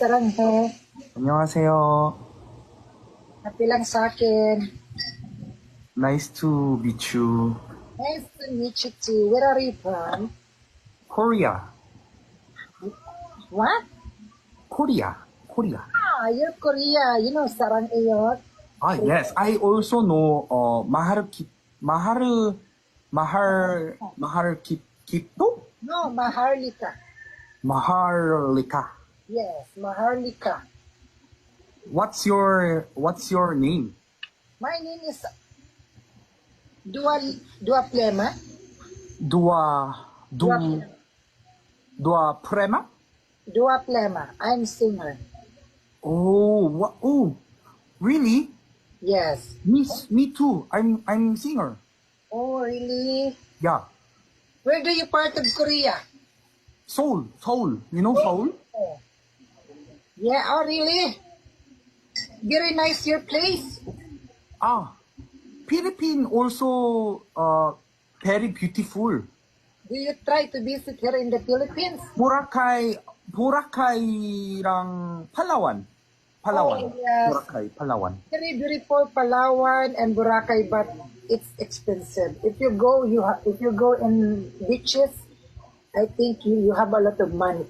saranghe. 안녕하세요. Happy lang sa akin. Nice to meet you. Nice to meet you too. Where are you from? Korea. What? Korea. Korea. Ah, you're Korea. You know saranghe yun? Ah, yes. I also know Kipto? No, Maharlika. Maharlika. Yes, Maharlika. What's your name? My name is Dua Plema. Dua Dua, Dua Prema? Dua Plema. I'm singer. Oh, really? Yes. Me too. I'm singer. Oh, really? Yeah. Where do you part of Korea? Seoul. You know Seoul? Oh. Yeah, oh really? Very nice your place. Philippines also very beautiful. Do you try to visit here in the Philippines? Boracay랑 Palawan. Oh, yes. Boracay, Palawan. Very beautiful Palawan and Boracay, but it's expensive. If you go in beaches, I think you have a lot of money.